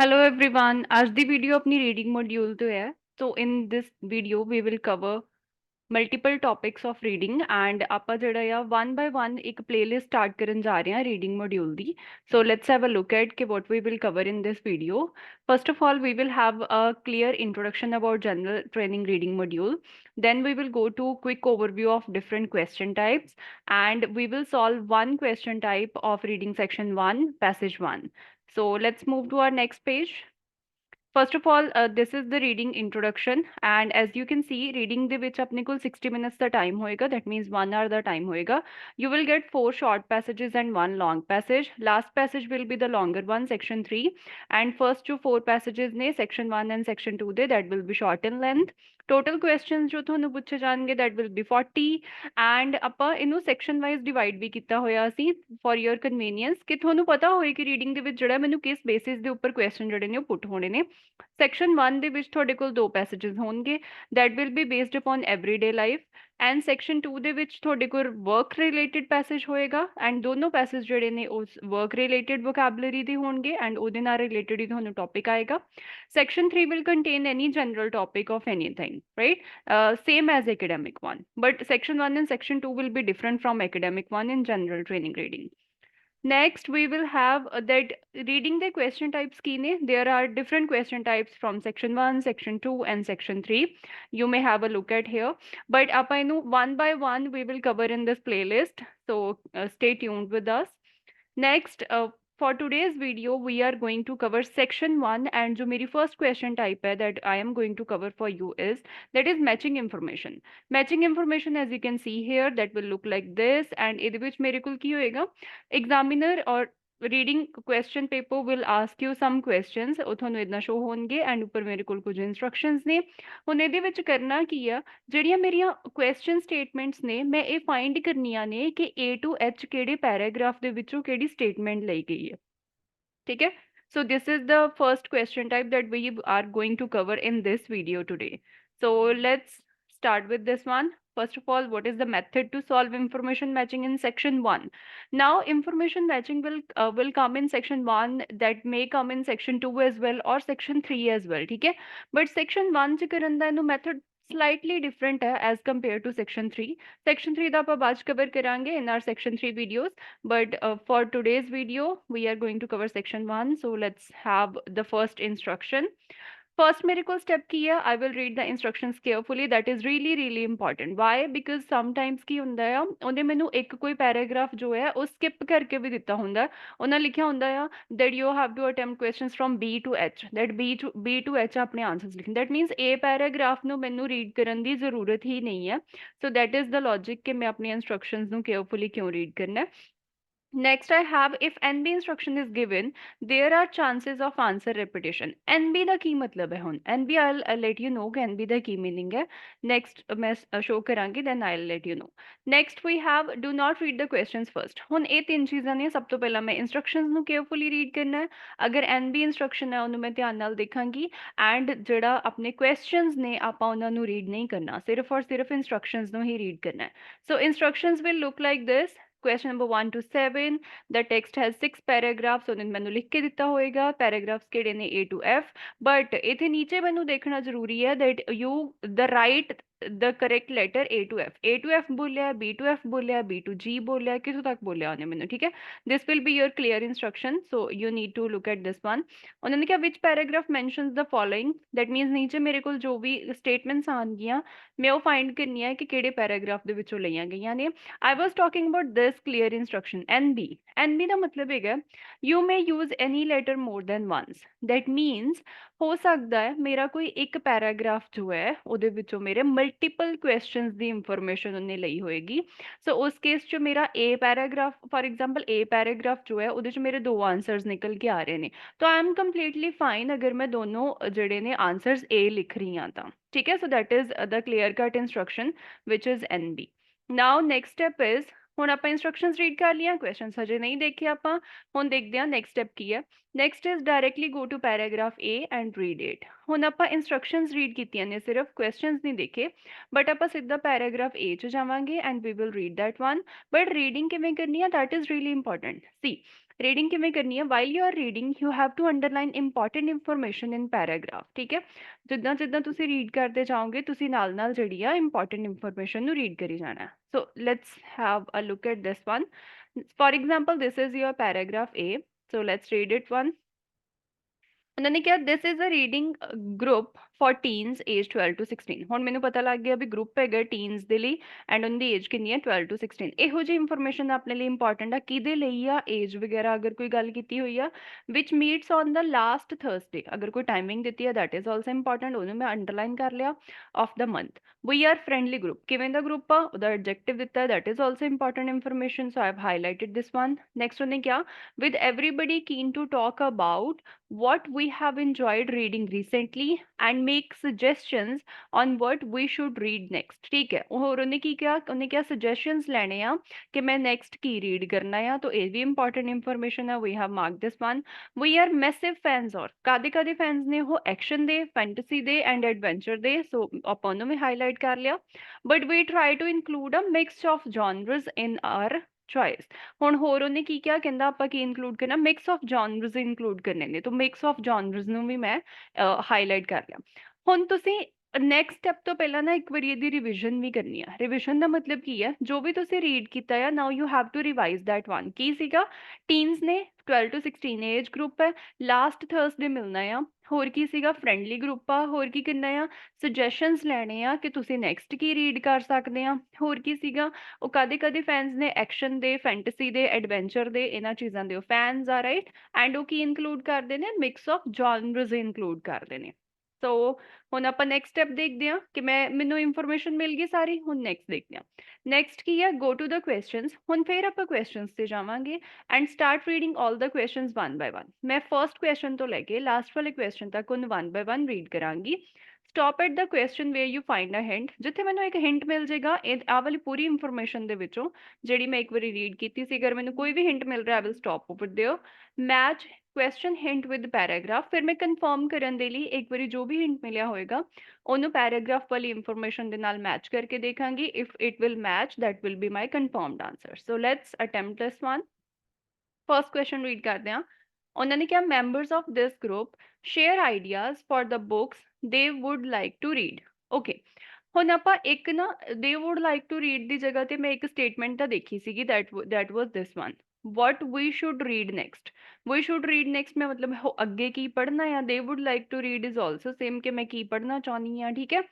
Hello everyone, आज दी video अपनी रीडिंग मॉड्यूल तो है। So in this video we will cover multiple topics of reading and ਆਪਾਂ ਜਿਹੜਾ ਆ ਵਨ ਬਾय ਵਨ ਇੱਕ ਪਲੇਲਿਸਟ ਸਟਾਰਟ ਕਰਨ ਜਾ ਰਹੇ ਹਾਂ ਰੀਡਿੰਗ ਮੋਡਿਊਲ ਦੀ। So let's have a look at ਕਿ what we will cover in this video. First of all, we will have a clear introduction about general training reading module. Then we will go to quick overview of different question types and we will solve one question type of reading section 1, passage 1. So let's move to our next page. First of all, this is the reading introduction, and as you can see, reading ਦੇ ਵਿੱਚ ਆਪਣੇ ਕੋਲ 60 minutes ਦਾ time ਹੋਏਗਾ. That means 1 hour the time ਹੋਏਗਾ. You will get 4 short passages and 1 long passage. Last passage will be the longer one, section 3, and first to 4 passages ਨੇ section 1 and section 2 ਦੇ that will be short in length. Total questions ਜੋ ਤੁਹਾਨੂੰ ਪੁੱਛੇ ਜਾਣਗੇ that will be 40, and ਆਪਾਂ ਇਹਨੂੰ section wise divide ਵੀ ਕੀਤਾ ਹੋਇਆ ਸੀ for your convenience ਕਿ ਤੁਹਾਨੂੰ ਪਤਾ ਹੋਏ ਕਿ reading ਦੇ ਵਿੱਚ ਜਿਹੜਾ ਮੈਨੂੰ ਕਿਸ basis ਦੇ ਉੱਪਰ question ਜਿਹੜੇ ਨੇ ਉਹ put ਹੋਣੇ ਨੇ। ਸੈਕਸ਼ਨ 1 ਦੇ ਵਿੱਚ ਤੁਹਾਡੇ ਕੋਲ ਦੋ ਪੈਸੇजेस ਹੋਣਗੇ that will be based upon everyday life, and section 2 ਦੇ ਵਿੱਚ ਤੁਹਾਡੇ ਕੋਲ ਵਰਕ ਰਿਲੇਟਡ ਪੈਸੇਜ ਹੋਏਗਾ ਐਂਡ ਦੋਨੋਂ ਪੈਸੇਜ ਜਿਹੜੇ ਨੇ ਉਸ ਵਰਕ ਰਿਲੇਟਡ ਵੋਕੈਬਲਰੀ ਦੇ ਹੋਣਗੇ ਐਂਡ ਉਹਦੇ ਨਾਲ ਰਿਲੇਟਡ ਹੀ ਤੁਹਾਨੂੰ ਟੌਪਿਕ ਆਏਗਾ। Section 3 will contain any general topic of anything, right? Same as academic one, but section 1 and section 2 will be different from academic one in general training reading. Next, we will have that reading the question types kine. There are different question types from section 1, section 2, and section 3. You may have a look at here. But know one by one we will cover in this playlist. So stay tuned with us. Next, for today's video, we are going to cover section 1, and जो मेरी first question type है that I am going to cover for you is that is matching information. Matching information, as you can see here, that will look like this, and ਇਹਦੇ ਵਿੱਚ ਮੇਰੇ ਕੋਲ ਕੀ ਹੋਏਗਾ, examiner or reading question paper will ask you some questions, ਉਹ ਤੁਹਾਨੂੰ ਇਦਾਂ show ਹੋਣਗੇ and ਉੱਪਰ ਮੇਰੇ ਕੋਲ ਕੁਝ ਇਨਸਟਰਕਸ਼ਨਸ ਨੇ। ਹੁਣ ਇਹਦੇ ਵਿੱਚ ਕਰਨਾ ਕੀ ਆ, ਜਿਹੜੀਆਂ ਮੇਰੀਆਂ ਕੁਐਸਚਨ ਸਟੇਟਮੈਂਟਸ ਨੇ ਮੈਂ ਇਹ ਫਾਈਂਡ ਕਰਨੀਆਂ ਨੇ ਕਿ A to H ਕਿਹੜੇ ਪੈਰਾਗ੍ਰਾਫ ਦੇ ਵਿੱਚੋਂ ਕਿਹੜੀ ਸਟੇਟਮੈਂਟ ਲਈ ਗਈ ਹੈ। ਠੀਕ ਹੈ, so this is the first question type that we are going to cover in this video today. So let's start with this one. First of all, what is the method to solve information matching in section 1? Now information matching will come in section 1, that may come in section 2 as well or section 3 as well, ठीक है, but section 1 ਚ ਕਰਨ ਦਾ ਇਹਨੂੰ method slightly different है as compared to section 3. Section 3 ਦਾ ਆਪਾਂ ਬਾਅਦ ਚ cover ਕਰਾਂਗੇ in our section 3 videos, but for today's video we are going to cover section 1. So let's have the first instruction. First miracle step ਕੀ ਹੈ, I will read the instructions carefully. That is really important. Why? Because sometimes ਕੀ ਹੁੰਦਾ ਆ, ਉਹਨੇ ਮੈਨੂੰ ਇੱਕ ਕੋਈ paragraph ਜੋ ਹੈ ਉਹ skip ਕਰਕੇ ਵੀ ਦਿੱਤਾ ਹੁੰਦਾ, ਉਹਨਾਂ ਲਿਖਿਆ ਹੁੰਦਾ ਆ that you have to attempt questions from B to H, that B to H ਆਪਣੇ ਆਨਸਰਸ ਲਿਖਣ। that means A ਪੈਰਾਗ੍ਰਾਫ ਨੂੰ ਮੈਨੂੰ ਰੀਡ ਕਰਨ ਦੀ ਜ਼ਰੂਰਤ ਹੀ ਨਹੀਂ ਹੈ। so that is the logic ਕਿ ਮੈਂ ਆਪਣੀ instructions ਨੂੰ carefully ਕਿਉਂ ਰੀਡ ਕਰਨਾ ਹੈ। Next, I have if NB instruction is given, there are chances of answer repetition. NB ਦਾ ਕੀ ਮਤਲਬ ਹੈ ਹੁਣ? NB I'll let you know ਕਿ NB ਦਾ ਕੀ meaning ਹੈ। Next ਮੈਂ show ਕਰਾਂਗੀ, then I'll let you know. Next we have do not read the questions first. ਹੁਣ ਇਹ ਤਿੰਨ ਚੀਜ਼ਾਂ ਨੇ, ਸਭ ਤੋਂ ਪਹਿਲਾਂ ਮੈਂ instructions ਨੂੰ carefully read ਕਰਨਾ ਹੈ। ਅਗਰ NB instruction ਹੈ ਉਹਨੂੰ ਮੈਂ ਧਿਆਨ ਨਾਲ ਦੇਖਾਂਗੀ and ਜਿਹੜਾ ਆਪਣੇ questions ਨੇ ਆਪਾਂ ਉਹਨਾਂ ਨੂੰ read ਨਹੀਂ ਕਰਨਾ, ਸਿਰਫ ਔਰ ਸਿਰਫ instructions ਨੂੰ ਹੀ read ਕਰਨਾ ਹੈ। So instructions will look like this. Question number 1 to 7. The text has 6 paragraphs. ਉਹਨੇ ਮੈਨੂੰ ਲਿਖ ਕੇ ਦਿੱਤਾ ਹੋਏਗਾ paragraphs ਕਿਹੜੇ ਨੇ A to F, but ਇੱਥੇ ਨੀਚੇ ਮੈਨੂੰ ਦੇਖਣਾ ਜ਼ਰੂਰੀ ਹੈ that you the right the correct letter A to F. A to F ਬੋਲਿਆ, B to F ਬੋਲਿਆ, B to G ਬੋਲਿਆ, ਕਿਥੋਂ ਤੱਕ ਬੋਲਿਆ ਉਹਨੇ ਮੈਨੂੰ, ਠੀਕ ਹੈ। This will be your clear instruction, so you need to look at this one. ਉਹਨਾਂ ਨੇ ਕਿਹਾ which paragraph mentions the following, that means ਨੀਚੇ ਮੇਰੇ ਕੋਲ ਜੋ ਵੀ statements ਆਣਗੀਆਂ ਮੈਂ ਉਹ find ਕਰਨੀ ਹੈ ਕਿ ਕਿਹੜੇ paragraph ਦੇ ਵਿੱਚੋਂ ਲਈਆਂ ਗਈਆਂ ਨੇ। I was talking about this clear instruction, NB. NB ਦਾ ਮਤਲਬ ਹੈਗਾ you may use any letter more than once. That means ਹੋ ਸਕਦਾ ਹੈ ਮੇਰਾ ਕੋਈ ਇੱਕ ਪੈਰਾਗ੍ਰਾਫ ਜੋ ਹੈ ਉਹਦੇ ਵਿੱਚੋਂ ਮੇਰੇ ਮਲਟੀਪਲ ਕੁਐਸਚਨਸ ਦੀ ਇਨਫੋਰਮੇਸ਼ਨ ਉਹਨੇ ਲਈ ਹੋਏਗੀ। ਸੋ ਉਸ ਕੇਸ 'ਚ ਮੇਰਾ A paragraph, for example A paragraph ਜੋ ਹੈ ਉਹਦੇ 'ਚ ਮੇਰੇ ਦੋ ਆਨਸਰਸ ਨਿਕਲ ਕੇ ਆ ਰਹੇ ਨੇ, ਤਾਂ ਆਈ ਐਮ ਕੰਪਲੀਟਲੀ ਫਾਈਨ ਅਗਰ ਮੈਂ ਦੋਨੋਂ ਜਿਹੜੇ ਨੇ ਆਨਸਰਸ A ਲਿਖ ਰਹੀ ਹਾਂ ਤਾਂ, ਠੀਕ ਹੈ। So that is the clear cut instruction which is NB. Now next step is, ਹੁਣ ਆਪਾਂ ਇਨਸਟਰਕਸ਼ਨਸ ਰੀਡ ਕਰ ਲਈਆਂ, ਕੁਐਸਚਨਸ ਹਜੇ ਨਹੀਂ ਦੇਖੇ ਆਪਾਂ, ਹੁਣ ਦੇਖਦੇ ਹਾਂ ਨੈਕਸਟ ਸਟੈਪ ਕੀ ਹੈ। Next is directly go to paragraph A and read it. ਹੁਣ ਆਪਾਂ ਇਨਸਟਰਕਸ਼ਨਸ ਰੀਡ ਕੀਤੀਆਂ ਨੇ, ਸਿਰਫ ਕੁਐਸਚਨਸ ਨਹੀਂ ਦੇਖੇ, ਬਟ ਆਪਾਂ ਸਿੱਧਾ ਪੈਰਾਗ੍ਰਾਫ A 'ਚ ਜਾਵਾਂਗੇ and we will read that one. But reading ਕਿਵੇਂ ਕਰਨੀ ਹੈ, ਦੈਟ ਇਜ਼ ਰੀਲੀ ਇੰਪੋਰਟੈਂਟ। ਸੀ रीडिंग किवें करनी है, while you are reading you have to underline important information in paragraph, ठीक है। जिद्दां जिद्दां तुसी रीड करते जाओगे तुसी नाल जिहड़ी आ इंपॉर्टेंट इन्फॉर्मेशन नू रीड करी जाना है। So let's have a look at this one. For example this is your paragraph A, so let's read it one. उन्होंने क्या, this is a reading group for teens age 12 to 16। ਹੁਣ ਮੈਨੂੰ ਪਤਾ ਲੱਗ ਗਿਆ ਵੀ ਗਰੁੱਪ ਹੈਗਾ ਟੀਨਸ ਦੇ ਲਈ ਐਂਡ ਉਹਦੀ ਏਜ ਕਿੰਨੀ ਹੈ 12 to 16। ਇਹੋ ਜਿਹੀ ਇਨਫੋਰਮੇਸ਼ਨ ਆਪਣੇ ਲਈ ਇੰਪੋਰਟੈਂਟ ਆ, ਕਿਹਦੇ ਲਈ ਆ, ਏਜ ਵਗੈਰਾ ਅਗਰ ਕੋਈ ਗੱਲ ਕੀਤੀ ਹੋਈ ਆ, which meets on the last Thursday, ਅਗਰ ਕੋਈ ਟਾਈਮਿੰਗ ਦਿੱਤੀ ਹੈ ਦੈਟ ਇਜ਼ ਆਲਸੋ ਇੰਪੋਰਟੈਂਟ, ਉਹਨੂੰ ਮੈਂ ਅੰਡਰਲਾਈਨ ਕਰ ਲਿਆ। Of the month, we are friendly group, ਕਿਵੇਂ ਦਾ ਗਰੁੱਪ ਆ, ਉਹਦਾ ਐਡਜੈਕਟਿਵ ਦਿੱਤਾ ਹੈ that is also important information, so I have highlighted this one. Next ਉਹਨੇ ਕਿਹਾ, with everybody keen to talk about what we have enjoyed reading recently and make suggestions on what we should read next। ठीक है, और उन्हें की क्या, उन्हें क्या suggestions लेने हैं कि मैं next की read करना है, तो ये भी important information है। we have marked this one। we are massive fans, और कादे कादे fans ने हो, action they, fantasy they and adventure they, so अपन में highlight कर लिया। but we try to include a mix of genres in our choice। ਹੁਣ ਹੋਰ ਉਹਨੇ ਕੀ ਕਿਹਾ, ਕਹਿੰਦਾ ਆਪਾਂ ਕੀ ਇਨਕਲੂਡ ਕਰਨਾ, ਮਿਕਸ ਆਫ ਜੌਨਰਸ ਇਨਕਲੂਡ ਕਰਨੇ ਨੇ, ਤਾਂ ਮਿਕਸ ਆਫ ਜੌਨਰਸ ਨੂੰ ਵੀ ਮੈਂ ਹਾਈਲਾਈਟ ਕਰ ਲਿਆ। ਹੁਣ ਤੁਸੀਂ ਨੈਕਸਟ ਸਟੈਪ ਤੋਂ ਪਹਿਲਾਂ ਨਾ ਇੱਕ ਵਾਰੀ ਇਹਦੀ ਰਿਵੀਜ਼ਨ ਵੀ ਕਰਨੀ ਆ। ਰਿਵੀਜ਼ਨ ਦਾ ਮਤਲਬ ਕੀ ਹੈ, ਜੋ ਵੀ ਤੁਸੀਂ ਰੀਡ ਕੀਤਾ ਆ now you have to revise that one. ਕੀ ਸੀਗਾ, ਟੀਨਸ ਨੇ 12 to 16 ਏਜ ਗਰੁੱਪ ਹੈ, ਲਾਸਟ ਥਰਸਡੇ ਮਿਲਣਾ ਆ। ਹੋਰ ਕੀ ਸੀਗਾ, ਫਰੈਂਡਲੀ ਗਰੁੱਪ ਆ। ਹੋਰ ਕੀ ਕਰਨਾ ਆ, ਸੁਜੈਸ਼ਨਸ ਲੈਣੇ ਆ ਕਿ ਤੁਸੀਂ ਨੈਕਸਟ ਕੀ ਰੀਡ ਕਰ ਸਕਦੇ ਆ। ਹੋਰ ਕੀ ਸੀਗਾ, ਉਹ ਕਦੇ ਕਦੇ ਫੈਨਸ ਨੇ ਐਕਸ਼ਨ ਦੇ, ਫੈਂਟਸੀ ਦੇ, ਐਡਵੈਂਚਰ ਦੇ, ਇਹਨਾਂ ਚੀਜ਼ਾਂ ਦੇ ਉਹ ਫੈਨਸ ਆ, ਰਾਈਟ। ਐਂਡ ਉਹ ਕੀ ਇਨਕਲੂਡ ਕਰਦੇ ਨੇ, ਮਿਕਸ ਆਫ ਜੌਨਰਸ ਇਨਕਲੂਡ ਕਰਦੇ ਨੇ। ਸੋ ਹੁਣ ਆਪਾਂ ਨੈਕਸਟ ਸਟੈਪ ਦੇਖਦੇ ਹਾਂ ਕਿ ਮੈਨੂੰ ਇਨਫੋਰਮੇਸ਼ਨ ਮਿਲ ਗਈ ਸਾਰੀ। ਹੁਣ ਨੈਕਸਟ ਦੇਖਦੇ ਹਾਂ, ਨੈਕਸਟ ਕੀ ਹੈ, ਗੋ ਟੂ ਦ ਕੁਐਸਚਨਸ। ਹੁਣ ਫਿਰ ਆਪਾਂ ਕੁਐਸਚਨਸ ਤੇ ਜਾਵਾਂਗੇ and start reading all the questions one by one. ਮੈਂ ਫਰਸਟ ਕੁਐਸਚਨ ਤੋਂ ਲੈ ਕੇ ਲਾਸਟ ਵਾਲੇ ਕੁਐਸਚਨ ਤੱਕ ਉਹਨੂੰ ਵਨ ਬਾय ਵਨ ਰੀਡ ਕਰਾਂਗੀ। Stop at the question where you find a hint, ਜਿੱਥੇ ਮੈਨੂੰ ਇੱਕ ਹਿੰਟ ਮਿਲ ਜਾਏਗਾ ਆਹ ਵਾਲੀ ਪੂਰੀ ਇਨਫੋਰਮੇਸ਼ਨ ਦੇ ਵਿੱਚੋਂ ਜਿਹੜੀ ਮੈਂ ਇੱਕ ਵਾਰੀ ਰੀਡ ਕੀਤੀ ਸੀ, ਅਗਰ ਮੈਨੂੰ ਕੋਈ ਵੀ ਹਿੰਟ ਮਿਲ ਰਿਹਾ I will stop over there. Match question hint with paragraph, ਫਿਰ ਮੈਂ ਕਨਫਰਮ ਕਰਨ ਦੇ ਲਈ ਇੱਕ ਵਾਰੀ ਜੋ ਵੀ ਹਿੰਟ ਮਿਲਿਆ ਹੋਏਗਾ ਉਹਨੂੰ ਪੈਰਾਗ੍ਰਾਫ ਵਾਲੀ ਇਨਫੋਰਮੇਸ਼ਨ ਦੇ ਨਾਲ ਮੈਚ ਕਰਕੇ ਦੇਖਾਂਗੀ। If it will match that will be my confirmed answer. So let's attempt this one. First question read ਕਰਦੇ ਹਾਂ। ਉਹਨਾਂ ਨੇ ਕਿਹਾ, members of this group share ideas for the books they would like to read. Okay, ਹੁਣ ਆਪਾਂ ਇੱਕ ਨਾ they would like to read ਦੀ ਜਗ੍ਹਾ ਤੇ ਮੈਂ ਇੱਕ ਸਟੇਟਮੈਂਟ ਤਾਂ ਦੇਖੀ ਸੀਗੀ that was this one, what we should read next। we should read next ਮੈਂ ਮਤਲਬ ਅੱਗੇ ਕੀ ਪੜ੍ਹਨਾ ਆ, they would like to read is also same ਕਿ ਮੈਂ ਕੀ ਪੜ੍ਹਨਾ ਚਾਹੁੰਦੀ ਆ, ਠੀਕ ਹੈ।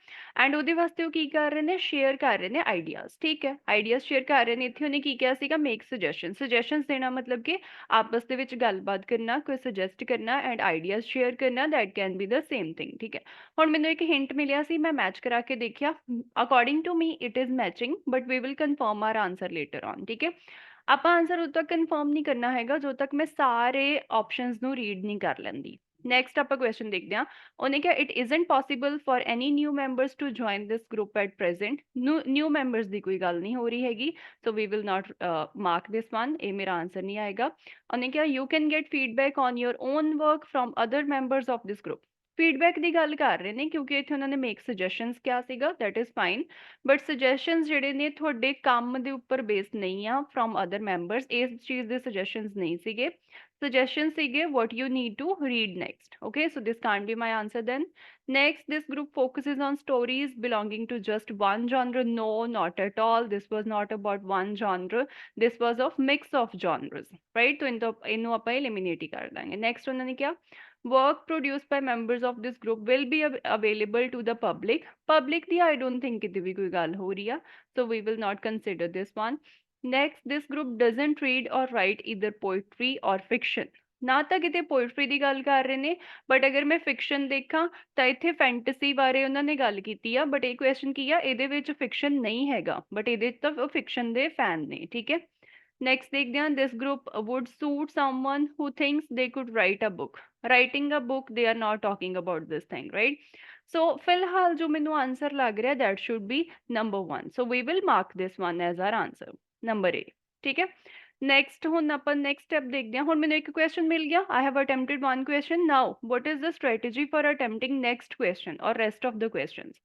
ਐਂਡ ਉਹਦੇ ਵਾਸਤੇ ਉਹ ਕੀ ਕਰ ਰਹੇ ਨੇ, ਸ਼ੇਅਰ ਕਰ ਰਹੇ ਨੇ ਆਈਡੀਆਜ਼, ਠੀਕ ਹੈ। ਆਈਡੀਆਜ਼ ਸ਼ੇਅਰ ਕਰ ਰਹੇ ਨੇ। ਇੱਥੇ ਉਹਨੇ ਕੀ ਕਿਹਾ ਸੀਗਾ, ਮੇਕ ਸੁਜੈਸ਼ਨਸ ਦੇਣਾ, ਮਤਲਬ ਕਿ ਆਪਸ ਦੇ ਵਿੱਚ ਗੱਲਬਾਤ ਕਰਨਾ, ਕੋਈ ਸੁਜੈਸਟ ਕਰਨਾ ਐਂਡ ਆਈਡੀਆਜ਼ ਸ਼ੇਅਰ ਕਰਨਾ, that can be the same thing, ਠੀਕ ਹੈ। ਹੁਣ ਮੈਨੂੰ ਇੱਕ ਹਿੰਟ ਮਿਲਿਆ ਸੀ, ਮੈਂ ਮੈਚ ਕਰਾ ਕੇ ਦੇਖਿਆ, according to me it is matching but we will confirm our answer later on, ਠੀਕ ਹੈ। ਆਪਾਂ ਆਂਸਰ ਉਦੋਂ ਤੱਕ ਕਨਫਰਮ ਨਹੀਂ ਕਰਨਾ ਹੈਗਾ ਜਦੋਂ ਤੱਕ ਮੈਂ ਸਾਰੇ ਆਪਸ਼ਨਸ ਨੂੰ ਰੀਡ ਨਹੀਂ ਕਰ ਲੈਂਦੀ। ਨੈਕਸਟ ਆਪਾਂ ਕੁਐਸਚਨ ਦੇਖਦੇ ਹਾਂ। ਉਹਨੇ ਕਿਹਾ, it isn't possible for any new members to join this group at present. New members ਦੀ ਕੋਈ ਗੱਲ ਨਹੀਂ ਹੋ ਰਹੀ ਹੈਗੀ, so we will not mark this one, ਇਹ ਮੇਰਾ ਆਂਸਰ ਨਹੀਂ ਆਏਗਾ। ਉਹਨੇ ਕਿਹਾ, you can get feedback on your own work from other members of this group. Feedback ਦੀ ਗੱਲ ਕਰ ਰਹੇ ਨੇ ਕਿਉਂਕਿ ਇੱਥੇ ਉਹਨਾਂ ਨੇ ਮੇਕ ਸੁਜੈਸ਼ਨਸ ਕਿਹਾ ਸੀਗਾ, that is fine. But suggestions ਜਿਹੜੇ ਨੇ ਤੁਹਾਡੇ ਕੰਮ ਦੇ ਉੱਪਰ ਬੇਸਡ ਨਹੀਂ ਆ, ਫਰੋਮ ਅਦਰ ਮੈਂਬਰਸ, ਇਸ ਚੀਜ਼ ਦੇ ਸੁਜੈਸ਼ਨਸ ਨਹੀਂ ਸੀਗੇ। suggestions sige what you need to read next, okay, so this can't be my answer then. Next, this group focuses on stories belonging to just one genre. No, not at all, this was not about one genre, this was of mix of genres, right? So inu ਆਪਾਂ eliminate ਕਰ ਦਾਂਗੇ। next ਉਹਨਾਂ ਨੇ ਕਿਹਾ, work produced by members of this group will be available to the public the I don't think ਕਿਤੇ ਵੀ ਕੋਈ ਗੱਲ ਹੋ ਰਹੀ ਆ, so we will not consider this one. Next, this group doesn't read or write either poetry or fiction। ਨਾ ਤਾਂ ਕਿਤੇ poetry ਦੀ ਗੱਲ ਕਰ ਰਹੇ ਨੇ, ਬਟ ਅਗਰ ਮੈਂ ਫਿਕਸ਼ਨ ਦੇਖਾਂ ਤਾਂ ਇੱਥੇ ਫੈਂਟਸੀ ਬਾਰੇ ਉਹਨਾਂ ਨੇ ਗੱਲ ਕੀਤੀ ਆ, ਬਟ ਇਹ ਕੁਐਸਚਨ ਕੀ ਆ, ਇਹਦੇ ਵਿੱਚ ਫਿਕਸ਼ਨ ਨਹੀਂ ਹੈਗਾ, ਬਟ ਇਹਦੇ ਤਾਂ ਉਹ ਫਿਕਸ਼ਨ ਦੇ ਫੈਨ ਨੇ, ਠੀਕ ਹੈ। ਨੈਕਸਟ ਦੇਖਦੇ ਹਾਂ, this group would suit someone who thinks they could write a book। writing a book, they are not talking about this thing, right? So ਫਿਲਹਾਲ ਜੋ ਮੈਨੂੰ ਆਂਸਰ ਲੱਗ ਰਿਹਾ that should be number 1, so we will mark this one as our answer, number A, ਠੀਕ ਹੈ। Next ਹੁਣ ਆਪਾਂ next step ਦੇਖਦੇ ਹਾਂ। ਹੁਣ ਮੈਨੂੰ ਇੱਕ ਕੁਐਸਚਨ ਮਿਲ ਗਿਆ, I have attempted one question, now what is the strategy for attempting next question or rest of the questions?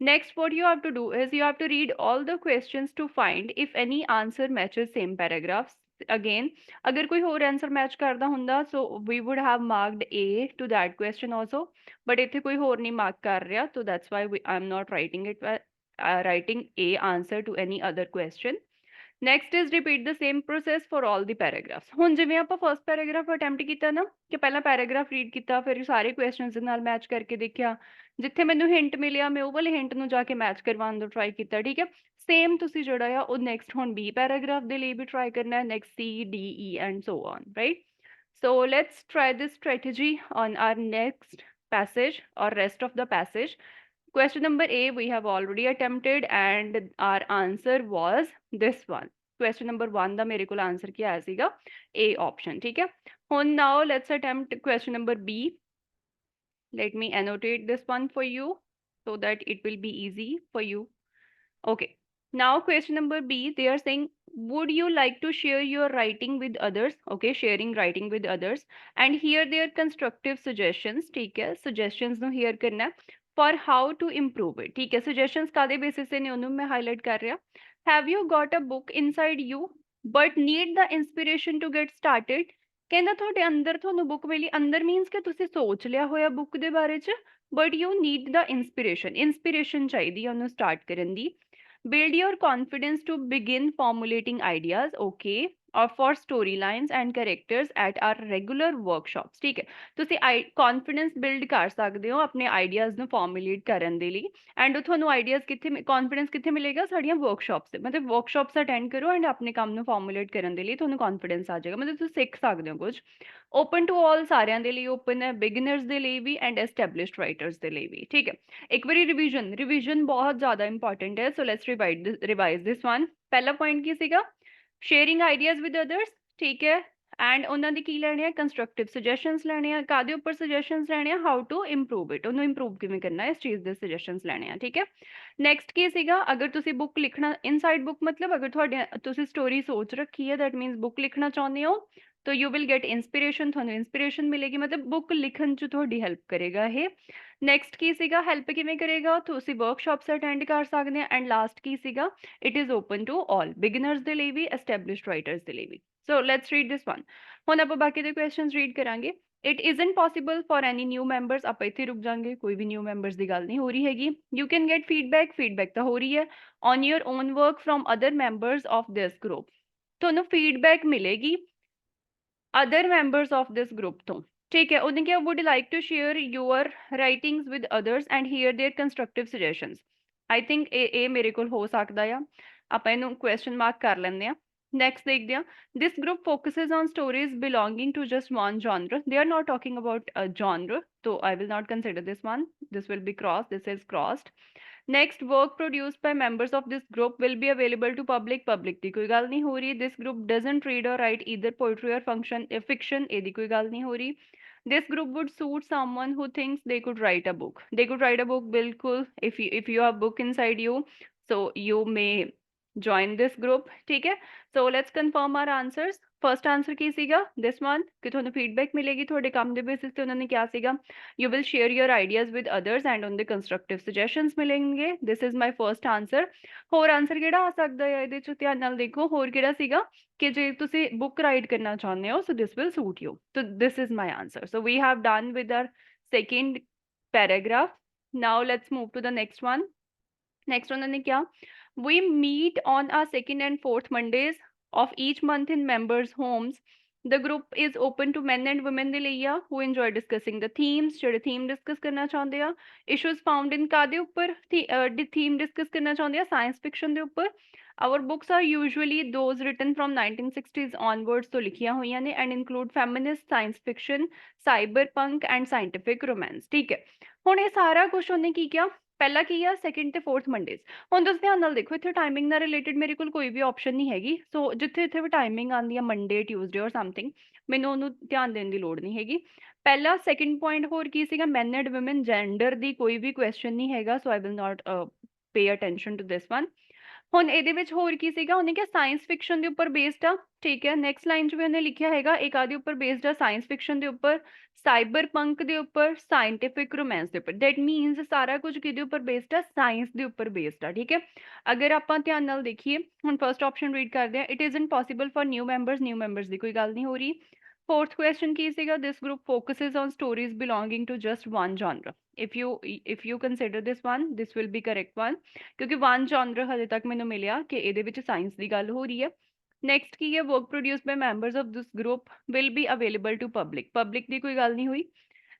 Next, what you have to do is you have to read all the questions to find if any answer matches same paragraphs, again, अगर कोई होर answer match करदा हुंदा so we would have marked A to that question also, but ਇੱਥੇ ਕੋਈ ਹੋਰ ਨਹੀਂ mark ਕਰ ਰਿਹਾ, so that's why I'm not writing it, writing A answer to any other question. Next is repeat the same process for all the paragraphs. ਹੁਣ ਜਿਵੇਂ ਆਪਾਂ first paragraph attempt ਕੀਤਾ ਨਾ ਕਿ ਪਹਿਲਾਂ paragraph read ਕੀਤਾ, ਫਿਰ ਸਾਰੇ questions ਦੇ ਨਾਲ match ਕਰਕੇ ਦੇਖਿਆ, ਜਿੱਥੇ ਮੈਨੂੰ hint ਮਿਲਿਆ ਮੈਂ ਉਹ ਵਾਲੇ hint ਨੂੰ ਜਾ ਕੇ match ਕਰਵਾਉਣ ਦਾ try ਕੀਤਾ, ਠੀਕ ਹੈ। ਸੇਮ ਤੁਸੀਂ ਜਿਹੜਾ ਆ ਉਹ next ਹੁਣ B paragraph ਦੇ ਲਈ ਵੀ try ਕਰਨਾ ਹੈ, next C, D, E and so on, right? So let's try this strategy on our next passage or rest of the passage. Question number A we have already attempted and our answer was this one. Question number 1 ਦਾ ਮੇਰੇ ਕੋਲ answer ਕੀ ਆਇਆ ਸੀਗਾ A option, ਠੀਕ ਹੈ। ਹੁਣ now let's attempt question number B. Let me annotate this one for you so that it will be easy for you. Okay. Now question number B, they are saying, would you like to share your writing with others? Okay, sharing writing with others. And here their constructive suggestions, ठीक है, suggestions ਨੂੰ here करना है for how to improve it, ठीक है। suggestions ਕਾਦੇ basis ਤੇ ਨੇ ਉਹਨੂੰ ਮੈਂ highlight ਕਰ ਰਿਹਾ। Have you got a book inside you but need the inspiration to get started? ਕਹਿੰਦਾ ਤੁਹਾਡੇ ਅੰਦਰ ਤੁਹਾਨੂੰ ਬੁੱਕ ਮਿਲੀ, ਅੰਦਰ ਮੀਨਸ ਕਿ ਤੁਸੀਂ ਸੋਚ ਲਿਆ ਹੋਇਆ ਬੁੱਕ ਦੇ ਬਾਰੇ ਚ, but you need the inspiration ਚਾਹੀਦੀ ਹੈ ਉਹਨੂੰ start ਕਰਨ ਦੀ। Build your confidence to begin formulating ideas, okay, or for storylines and characters at our regular workshops, ठीक है। ਤੁਸੀਂ confidence build ਕਰ ਸਕਦੇ ਹੋ ਆਪਣੇ ideas ਨੂੰ formulate ਕਰਨ ਦੇ ਲਈ, and ਉਹ ਤੁਹਾਨੂੰ ideas ਕਿੱਥੇ confidence ਕਿੱਥੇ ਮਿਲੇਗਾ, ਸਾਡੀਆਂ workshops ਤੇ, ਮਤਲਬ workshops attend ਕਰੋ and ਆਪਣੇ ਕੰਮ ਨੂੰ formulate ਕਰਨ ਦੇ ਲਈ ਤੁਹਾਨੂੰ confidence ਆ ਜਾਏਗਾ, ਮਤਲਬ ਤੁਸੀਂ ਸਿੱਖ ਸਕਦੇ ਹੋ ਕੁਝ। open to all ਸਾਰਿਆਂ ਦੇ ਲਈ open ਹੈ, beginners ਦੇ ਲਈ ਵੀ and established writers ਦੇ ਲਈ ਵੀ, ਠੀਕ ਹੈ। ਇੱਕ ਵਾਰੀ ਰਿਵੀਜ਼ਨ ਬਹੁਤ ਜ਼ਿਆਦਾ ਇੰਪੋਰਟੈਂਟ ਹੈ, so let's revise this one. ਪਹਿਲਾ ਪੁਆਇੰਟ ਕੀ ਸੀਗਾ, ਸ਼ੇਅਰਿੰਗ ਆਈਡੀਆਜ਼ ਵਿਦ ਅਦਰਸ, ਠੀਕ ਹੈ, ਐਂਡ ਉਹਨਾਂ ਦੀ ਕੀ ਲੈਣੇ ਆ, ਕੰਸਟਰਕਟਿਵ ਸੁਜੈਸ਼ਨਸ ਲੈਣੇ ਆ, ਕਾਦੇ ਉੱਪਰ ਸੁਜੈਸ਼ਨਸ ਲੈਣੇ ਆ, ਹਾਊ ਟੂ ਇੰਪਰੂਵ ਇਟ, ਉਹਨੂੰ ਇੰਪਰੂਵ ਕਿਵੇਂ ਕਰਨਾ, ਇਸ ਚੀਜ਼ ਦੇ ਸੁਜੈਸ਼ਨਸ ਲੈਣੇ ਆ, ਠੀਕ ਹੈ। ਨੈਕਸਟ ਕੀ ਸੀਗਾ, ਅਗਰ ਤੁਸੀਂ ਬੁੱਕ ਲਿਖਣਾ, ਇਨਸਾਈਡ ਬੁੱਕ ਮਤਲਬ ਅਗਰ ਤੁਹਾਡੇ ਤੁਸੀਂ ਸਟੋਰੀ ਸੋਚ ਰੱਖੀ ਹੈ, ਦੈਟ ਮੀਨਸ ਬੁੱਕ ਲਿਖਣਾ ਚਾਹੁੰਦੇ ਹੋ, ਤਾਂ ਯੂ ਵਿਲ ਗੈਟ ਇੰਸਪੀਰੇਸ਼ਨ, ਤੁਹਾਨੂੰ ਇੰਸਪੀਰੇਸ਼ਨ ਮਿਲੇਗੀ, ਮਤਲਬ ਬੁੱਕ ਲਿਖਣ 'ਚ ਤੁਹਾਡੀ ਹੈਲਪ ਕਰੇਗਾ ਇਹ। ਨੈਕਸਟ ਕੀ ਸੀਗਾ, ਹੈਲਪ ਕਿਵੇਂ ਕਰੇਗਾ, ਤੁਸੀਂ ਵਰਕਸ਼ਾਪਸ ਅਟੈਂਡ ਕਰ ਸਕਦੇ ਆ, ਐਂਡ ਲਾਸਟ ਕੀ ਸੀਗਾ, it is open to all, beginners ਦੇ ਲਈ ਵੀ, ਐਸਟੈਬਲਿਸ਼ਡ ਰਾਈਟਰਸ ਦੇ ਲਈ ਵੀ। So let's read this one. ਹੁਣ ਆਪਾਂ ਬਾਕੀ ਦੇ ਕੁਐਸਚਨਸ ਰੀਡ ਕਰਾਂਗੇ। It isn't possible for any new members, ਆਪਾਂ ਇੱਥੇ ਰੁਕ ਜਾਾਂਗੇ, ਕੋਈ ਵੀ ਨਿਊ ਮੈਂਬਰਸ ਦੀ ਗੱਲ ਨਹੀਂ ਹੋ ਰਹੀ ਹੈਗੀ। ਯੂ ਕੈਨ ਗੈਟ ਫੀਡਬੈਕ ਤਾਂ ਹੋ ਰਹੀ ਹੈ on your own work from other members of this group, ਤੁਹਾਨੂੰ ਫੀਡਬੈਕ ਮਿਲੇਗੀ other members of this group ਤੋਂ, ਠੀਕ ਹੈ। ਉਹਨੇ ਕਿਹਾ would like to share your writings with others and hear their constructive suggestions. I think ਇਹ ਮੇਰੇ ਕੋਲ ਹੋ ਸਕਦਾ ਆ, ਆਪਾਂ ਇਹਨੂੰ ਕੁਐਸਚਨ ਮਾਰਕ ਕਰ ਲੈਂਦੇ ਆ। ਨੈਕਸਟ ਦੇਖਦੇ ਆ, this group focuses on stories belonging to just one genre. They are not talking about a genre, so I will not consider this one. This will be crossed, this is crossed. Next, work produced by members of this group will be available to public ਦੀ ਕੋਈ ਗੱਲ ਨਹੀਂ ਹੋ ਰਹੀ। This group doesn't read or write either poetry or fiction, ਇਹਦੀ ਕੋਈ ਗੱਲ ਨਹੀਂ ਹੋ ਰਹੀ। This group would suit someone who thinks they could write a book. They could write a book, ਬਿਲਕੁਲ, if you have book inside you, so you may join this group, ठीक है। So let's confirm our answers. First answer ਕੀ ਸੀਗਾ, this one, ਕਿ ਤੁਹਾਨੂੰ feedback ਮਿਲੇਗੀ ਤੁਹਾਡੇ ਕੰਮ ਦੇ basis ਤੇ, ਉਹਨਾਂ ਨੇ ਕਿਹਾ ਸੀਗਾ you will share your ideas with others and on the constructive suggestions ਮਿਲਣਗੇ। This is my first answer. ਹੋਰ ਆਨਸਰ ਕਿਹੜਾ ਆ ਸਕਦਾ ਹੈ ਇਹਦੇ ਚ, ਧਿਆਨ ਨਾਲ ਦੇਖੋ, ਹੋਰ ਕਿਹੜਾ ਸੀਗਾ ਕਿ ਜੇ ਤੁਸੀਂ book write ਕਰਨਾ ਚਾਹੁੰਦੇ ਹੋ, so this will suit you. So this is my answer. So we have done with our second paragraph. Now let's move to the next one. Next ਉਹਨਾਂ ਨੇ ਕਿਹਾ we meet on our second and fourth Mondays of each month in members' homes. The group is open to men and women ਦੇ ਲਈ ਆ who enjoy discussing the themes, ਜਿਹੜੇ theme discuss ਕਰਨਾ ਚਾਹੁੰਦੇ ਆ। Issues found in ਕਾਦੇ ਉੱਪਰ theme discuss ਕਰਨਾ ਚਾਹੁੰਦੇ ਆ, science fiction ਦੇ ਉੱਪਰ। Our books are usually those written from 1960s onwards ਤੋਂ ਲਿਖੀਆਂ ਹੋਈਆਂ ਨੇ and include feminist, science fiction, cyberpunk and scientific romance, ਠੀਕ ਹੈ। ਹੁਣ ਇਹ ਸਾਰਾ ਕੁਝ ਉਹਨੇ ਕੀ ਕਿਹਾ, ਪਹਿਲਾ ਕੀ ਆ, ਸੈਕਿੰਡ ਤੇ ਫੋਰਥ ਮੰਡੇਜ਼। ਹੁਣ ਤੁਸੀਂ ਧਿਆਨ ਨਾਲ ਦੇਖੋ, ਇੱਥੇ ਟਾਈਮਿੰਗ ਨਾਲ ਰਿਲੇਟਡ ਮੇਰੇ ਕੋਲ ਕੋਈ ਵੀ ਆਪਸ਼ਨ ਨਹੀਂ ਹੈਗੀ, ਸੋ ਜਿੱਥੇ ਇੱਥੇ ਵੀ ਟਾਈਮਿੰਗ ਆਉਂਦੀ ਆ ਮੰਡੇ, ਟਿਊਜ਼ਡੇ ਔਰ ਸਮਥਿੰਗ, ਮੈਨੂੰ ਉਹਨੂੰ ਧਿਆਨ ਦੇਣ ਦੀ ਲੋੜ ਨਹੀਂ ਹੈਗੀ। ਪਹਿਲਾ ਸੈਕਿੰਡ ਪੁਆਇੰਟ ਹੋਰ ਕੀ ਸੀਗਾ, ਮੈਨ ਐਂਡ ਵੂਮਨ ਜੈਂਡਰ ਦੀ ਕੋਈ ਵੀ ਕੁਐਸਚਨ ਨਹੀਂ ਹੈਗਾ, so I will not pay attention to this one. ਹੁਣ ਇਹਦੇ ਵਿੱਚ ਹੋਰ ਕੀ ਸੀਗਾ, ਉਹਨੇ ਕਿਹਾ ਸਾਇੰਸ ਫਿਕਸ਼ਨ ਦੇ ਉੱਪਰ ਬੇਸਡ ਆ, ਠੀਕ ਹੈ। ਨੈਕਸਟ ਲਾਈਨ 'ਚ ਵੀ ਉਹਨੇ ਲਿਖਿਆ ਹੈਗਾ ਇੱਕ ਆਦੇ ਉੱਪਰ ਬੇਸਡ ਆ, ਸਾਇੰਸ ਫਿਕਸ਼ਨ ਦੇ ਉੱਪਰ, ਸਾਈਬਰ ਪੰਕ ਦੇ ਉੱਪਰ, ਸਾਇੰਟਿਫਿਕ ਰੋਮਾਂਸ ਦੇ ਉੱਪਰ। ਦੈਟ ਮੀਨਸ ਸਾਰਾ ਕੁਝ ਕਿਹਦੇ ਉੱਪਰ ਬੇਸਡ ਆ, ਸਾਇੰਸ ਦੇ ਉੱਪਰ ਬੇਸਡ ਆ, ਠੀਕ ਹੈ। ਅਗਰ ਆਪਾਂ ਧਿਆਨ ਨਾਲ ਦੇਖੀਏ, ਹੁਣ ਫਰਸਟ ਆਪਸ਼ਨ ਰੀਡ ਕਰਦੇ ਆ, it is impossible for new members ਦੀ ਕੋਈ ਗੱਲ ਨਹੀਂ ਹੋ ਰਹੀ। ਫੋਰਥ ਕੁਐਸਚਨ ਕੀ ਸੀਗਾ, this group focuses on stories belonging to just one genre. if you consider this one, this will be correct one, ਕਿਉਂਕਿ ਵਨ ਜॉनर ਹਜੇ ਤੱਕ ਮੈਨੂੰ ਮਿਲਿਆ ਕਿ ਇਹਦੇ ਵਿੱਚ ਸਾਇੰਸ ਦੀ ਗੱਲ ਹੋ ਰਹੀ ਹੈ। ਨੈਕਸਟ ਕੀ ਹੈ, work produce by members of this group will be available to public ਦੀ ਕੋਈ ਗੱਲ ਨਹੀਂ ਹੋਈ।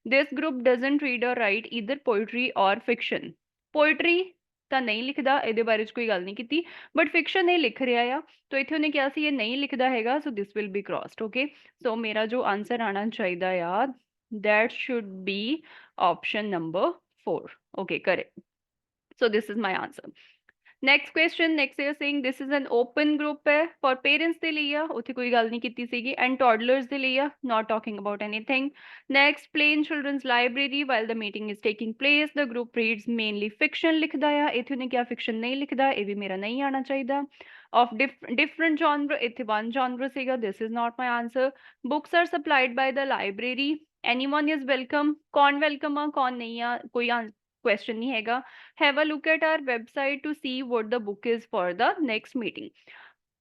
This group doesn't read or write either poetry or fiction. Poetry ਤਾਂ ਨਹੀਂ ਲਿਖਦਾ, ਇਹਦੇ ਬਾਰੇ 'ਚ ਕੋਈ ਗੱਲ ਨਹੀਂ ਕੀਤੀ, ਬਟ ਫਿਕਸ਼ਨ ਇਹ ਲਿਖ ਰਿਹਾ ਆ। ਤਾਂ ਇੱਥੇ ਉਹਨੇ ਕਿਹਾ ਸੀ ਇਹ ਨਹੀਂ ਲਿਖਦਾ ਹੈਗਾ, so this will be crossed, okay. So ਮੇਰਾ ਜੋ ਆਂਸਰ ਆਉਣਾ ਚਾਹੀਦਾ ਆ, that should be option number 4, okay, correct। so this is my answer। next question, next they are saying this is an open group है for parents ਦੇ ਲਈ ਆ, ਉੱਥੇ ਕੋਈ ਗੱਲ ਨਹੀਂ ਕੀਤੀ ਸੀਗੀ, and toddlers ਦੇ ਲਈ ਆ, not talking about anything। next, plain children's library while the meeting is taking place the group reads mainly fiction ਲਿਖਦਾ ਆ, ਇੱਥੇ ਉਹਨੇ ਕਿਹਾ fiction ਨਹੀਂ ਲਿਖਦਾ, ਇਹ ਵੀ ਮੇਰਾ ਨਹੀਂ ਆਣਾ ਚਾਹੀਦਾ। of different genre, ਇੱਥੇ one genre ਸੀਗਾ, this is not my answer। books are supplied by the library, anyone is welcome, ਕੌਣ welcome ਆ ਕੌਣ ਨਹੀਂ ਆ, ਕੋਈ question ਨਹੀਂ ਹੈਗਾ। have a look at our website to see what the book is for the next meeting।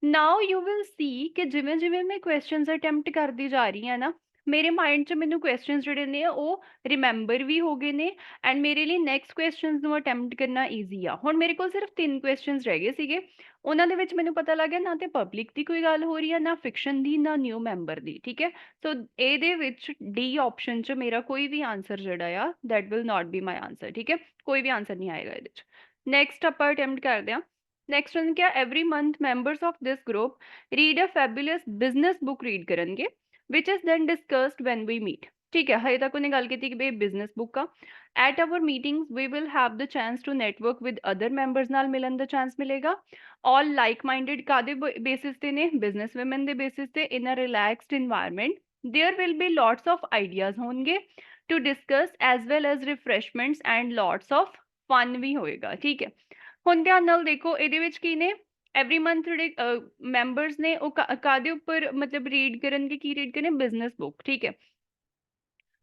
now you will see ਕਿ ਜਿਵੇਂ ਜਿਵੇਂ ਮੈਂ questions attempt ਕਰਦੀ ਜਾ ਰਹੀ ਹਾਂ ਨਾ, ਮੇਰੇ ਮਾਈਂਡ 'ਚ ਮੈਨੂੰ questions ਜਿਹੜੇ ਨੇ ਉਹ ਰਿਮੈਂਬਰ ਵੀ ਹੋ ਗਏ ਨੇ, ਐਂਡ ਮੇਰੇ ਲਈ ਨੈਕਸਟ questions ਨੂੰ ਅਟੈਂਪਟ ਕਰਨਾ ਈਜ਼ੀ ਆ। ਹੁਣ ਮੇਰੇ ਕੋਲ ਸਿਰਫ 3 questions ਰਹਿ ਗਏ ਸੀਗੇ, ਉਹਨਾਂ ਦੇ ਵਿੱਚ ਮੈਨੂੰ ਪਤਾ ਲੱਗ ਗਿਆ ਨਾ ਤੇ ਪਬਲਿਕ ਦੀ ਕੋਈ ਗੱਲ ਹੋ ਰਹੀ ਹੈ, ਨਾ ਫਿਕਸ਼ਨ ਦੀ, ਨਾ ਨਿਊ ਮੈਂਬਰ ਦੀ, ਠੀਕ ਹੈ। ਸੋ ਇਹਦੇ ਵਿੱਚ ਡੀ ਆਪਸ਼ਨ 'ਚ ਮੇਰਾ ਕੋਈ ਵੀ ਆਂਸਰ ਜਿਹੜਾ ਆ that will not be my answer, ਠੀਕ ਹੈ, ਕੋਈ ਵੀ ਆਂਸਰ ਨਹੀਂ ਆਏਗਾ ਇਹਦੇ 'ਚ। ਨੈਕਸਟ ਆਪਾਂ ਅਟੈਂਪਟ ਕਰਦੇ ਹਾਂ। ਨੈਕਸਟ ਉਹਨੇ ਕਿਹਾ every month members of this group read a fabulous business book read ਕਰਨਗੇ which is then discussed when we meet, ਠੀਕ ਹੈ। ਹਜੇ ਤੱਕ ਉਹਨੇ ਗੱਲ ਕੀਤੀ ਕਿ ਬਈ ਬਿਜ਼ਨਸ ਬੁੱਕ ਆ। At our meetings we will have the chance to network with other members ਨਾਲ ਮਿਲਣ ਦਾ ਚਾਂਸ ਮਿਲੇਗਾ। ਆਲ ਲਾਈਕ ਮਾਈਂਡਡ ਕਾਦੇ ਬੇਸਿਸ ਤੇ ਨੇ, ਬਿਜ਼ਨਸ ਵੂਮਨ ਦੇ ਬੇਸਿਸ ਤੇ, in a relaxed environment. There will be lots of ideas होंगे to discuss as well as refreshments and lots of fun भी होएगा, ठीक है। ਹੁਣ ਧਿਆਨ ਨਾਲ ਦੇਖੋ ਇਹਦੇ ਵਿੱਚ ਕੀ ਨੇ, ਐਵਰੀ ਮੰਥ ਜਿਹੜੇ ਮੈਂਬਰਸ ਨੇ ਉਹ ਕਾਦੇ ਉੱਪਰ ਮਤਲਬ ਰੀਡ ਕਰਨਗੇ, ਕੀ ਰੀਡ ਕਰਨੇ, ਬਿਜ਼ਨਸ ਬੁੱਕ, ਠੀਕ ਹੈ।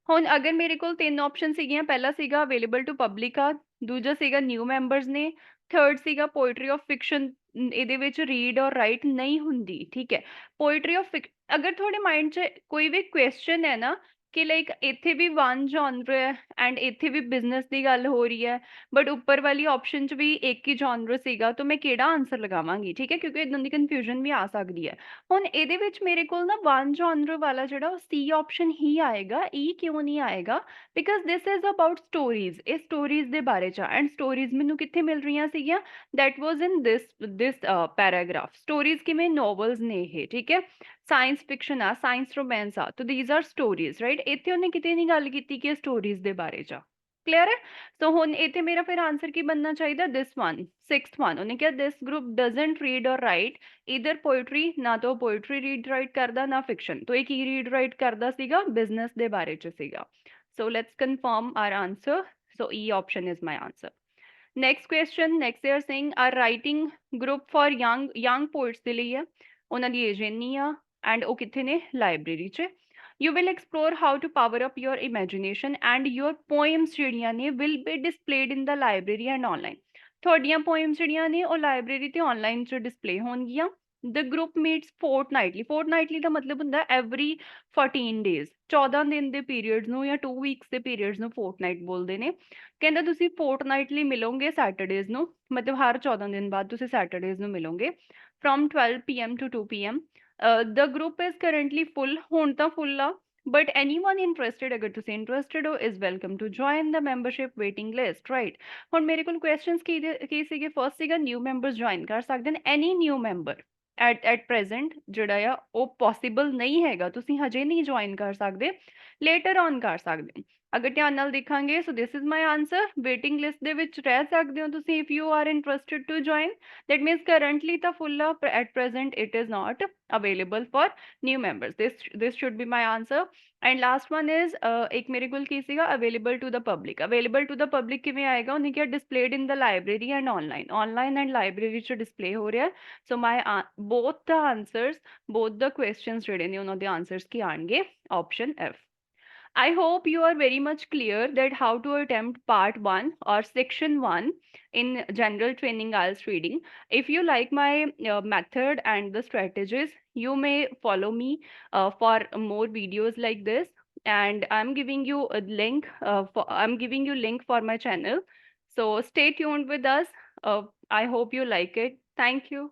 ਹੁਣ ਅਗਰ ਮੇਰੇ ਕੋਲ 3 ਆਪਸ਼ਨ ਸੀਗੀਆਂ, ਪਹਿਲਾ ਸੀਗਾ ਅਵੇਲੇਬਲ ਟੂ ਪਬਲਿਕ ਆ, ਦੂਜਾ ਸੀਗਾ ਨਿਊ ਮੈਂਬਰਸ ਨੇ, ਥਰਡ ਸੀਗਾ ਪੋਇਟਰੀ ਆਫ ਫਿਕਸ਼ਨ, ਇਹਦੇ ਵਿੱਚ ਰੀਡ ਔਰ ਰਾਈਟ ਨਹੀਂ ਹੁੰਦੀ, ਠੀਕ ਹੈ। ਪੋਇਟਰੀ ਆਫ ਅਗਰ ਤੁਹਾਡੇ ਮਾਈਂਡ 'ਚ ਕੋਈ ਵੀ ਕੁਐਸਚਨ ਹੈ ਨਾ ਕਿ ਲਾਈਕ ਇੱਥੇ ਵੀ ਵਨ ਜॉनर ਹੈ ਐਂਡ ਇੱਥੇ ਵੀ ਬਿਜ਼ਨਸ ਦੀ ਗੱਲ ਹੋ ਰਹੀ ਹੈ, ਬਟ ਉੱਪਰ ਵਾਲੀ ਆਪਸ਼ਨ 'ਚ ਵੀ ਇੱਕ ਹੀ ਜॉनर ਸੀਗਾ, ਤਾਂ ਮੈਂ ਕਿਹੜਾ ਆਂਸਰ ਲਗਾਵਾਂਗੀ, ਠੀਕ ਹੈ, ਕਿਉਂਕਿ ਇਦਾਂ ਦੀ ਕਨਫਿਊਜ਼ਨ ਵੀ ਆ ਸਕਦੀ ਹੈ। ਹੁਣ ਇਹਦੇ ਵਿੱਚ ਮੇਰੇ ਕੋਲ ਨਾ ਵਨ ਜॉनर ਵਾਲਾ ਜਿਹੜਾ ਉਹ ਸੀ ਆਪਸ਼ਨ ਹੀ ਆਏਗਾ, ਈ ਕਿਉਂ ਨਹੀਂ ਆਏਗਾ, because this is about stories, ਇਹ ਸਟੋਰੀਜ਼ ਦੇ ਬਾਰੇ 'ਚ ਆ, ਐਂਡ ਸਟੋਰੀਜ਼ ਮੈਨੂੰ ਕਿੱਥੇ ਮਿਲ ਰਹੀਆਂ ਸੀਗੀਆਂ, that was in this paragraph. Stories ਕਿਵੇਂ, ਨੋਵਲਸ ਨੇ ਇਹ, ਠੀਕ ਹੈ। ਸਾਇੰਸ ਫਿਕਸ਼ਨ ਆ, ਸਾਇੰਸ ਰੋਮਾਂਸ ਆ, ਤਾਂ ਥੀਸ ਆਰ ਸਟੋਰੀਜ਼, ਰਾਈਟ। ਇੱਥੇ ਉਹਨੇ ਕਿਤੇ ਨਹੀਂ ਗੱਲ ਕੀਤੀ ਕਿ ਸਟੋਰੀਜ਼ ਦੇ ਬਾਰੇ 'ਚ ਆ, ਕਲੀਅਰ ਹੈ। ਸੋ ਹੁਣ ਇੱਥੇ ਮੇਰਾ ਫਿਰ ਆਂਸਰ ਕੀ ਬਣਨਾ ਚਾਹੀਦਾ, ਦਿਸ ਵਨ, ਸਿਕਸਥ ਵਨ। ਉਹਨੇ ਕਿਹਾ ਦਿਸ group doesn't read or write either poetry, ਨਾ ਤਾਂ ਪੋਇਟਰੀ ਰੀਡ ਰਾਈਟ ਕਰਦਾ ਨਾ ਫਿਕਸ਼ਨ, ਤਾਂ ਇਹ ਕੀ ਰੀਡ ਰਾਈਟ ਕਰਦਾ ਸੀਗਾ, ਬਿਜ਼ਨਸ ਦੇ ਬਾਰੇ 'ਚ ਸੀਗਾ। So let's confirm our answer, so E option is my answer. Next question, next they are saying our writing group for young poets ਦੇ ਲਈ ਆ, ਉਹਨਾਂ ਦੀ ਏਜ ਇੰਨੀ ਆ ਐਂਡ ਉਹ ਕਿੱਥੇ ਨੇ, ਲਾਇਬ੍ਰੇਰੀ 'ਚ। You will explore how to power up your imagination and your poems ਜਿਹੜੀਆਂ ਨੇ will be displayed in the library and online। ਤੁਹਾਡੀਆਂ poems ਜਿਹੜੀਆਂ ਨੇ ਉਹ ਲਾਇਬ੍ਰੇਰੀ ਤੇ ਆਨਲਾਈਨ 'ਚ ਡਿਸਪਲੇ ਹੋਣਗੀਆਂ। The group meets fortnightly, fortnightly ਦਾ ਮਤਲਬ ਹੁੰਦਾ every 14 days, 14 ਦਿਨ ਦੇ ਪੀਰੀਅਡਸ ਨੂੰ ਜਾਂ 2 ਵੀਕਸ ਦੇ ਪੀਰੀਅਡਸ ਨੂੰ fortnight ਬੋਲਦੇ ਨੇ। ਕਹਿੰਦਾ ਤੁਸੀਂ fortnightly ਮਿਲੋਗੇ ਸੈਟਰਡੇਜ਼ ਨੂੰ, ਮਤਲਬ ਹਰ 14 ਦਿਨ ਬਾਅਦ ਤੁਸੀਂ ਸੈਟਰਡੇਜ਼ ਨੂੰ ਮਿਲੋਗੇ, from 12 PM to 2 PM। the group is currently full, ਹੁਣ ਤਾਂ full ਆ, but anyone interested, ਅਗਰ ਤੁਸੀਂ interested ਹੋ, is welcome to join the membership waiting list, right। ਹੁਣ ਮੇਰੇ ਕੋਲ questions ਕੀ ਸੀਗੇ, ਫਰਸਟ ਸੀਗਾ ਨਿਊ ਮੈਂਬਰਸ ਜੁਆਇਨ ਕਰ ਸਕਦੇ ਨੇ, ਐਨੀ ਨਿਊ ਮੈਂਬਰ ਐਟ ਪ੍ਰੈਜ਼ੈਂਟ ਜਿਹੜਾ ਆ ਉਹ ਪੋਸੀਬਲ ਨਹੀਂ ਹੈਗਾ, ਤੁਸੀਂ ਹਜੇ ਨਹੀਂ ਜੁਆਇਨ ਕਰ ਸਕਦੇ, ਲੇਟਰ ਔਨ ਕਰ ਸਕਦੇ। ਅਗਰ ਧਿਆਨ ਨਾਲ ਦੇਖਾਂਗੇ, so this is my answer, waiting list ਦੇ ਵਿੱਚ ਰਹਿ ਸਕਦੇ ਹੋ ਤੁਸੀਂ if you are interested to join. that means currently ਤਾਂ full ਆ, at present it is not available for new members. This should be my answer. And last one is एक मेरे को की सीगा available to the public. Available to the public किਵੇਂ आएगा उन्हें क्या displayed in the library and online and library ਚ display हो रहा है. So my both the answers, both the questions ਜਿਹੜੇ ਨੇ ਉਹਨਾਂ ਦੇ answers ਕੀ ਆਣਗੇ option F. I hope you are very much clear that how to attempt part 1 or section 1 in general training IELTS reading. If you like my method and the strategies, you may follow me for more videos like this. And I'm giving you a link. I'm giving you link for my channel. So stay tuned with us. I hope you like it. Thank you.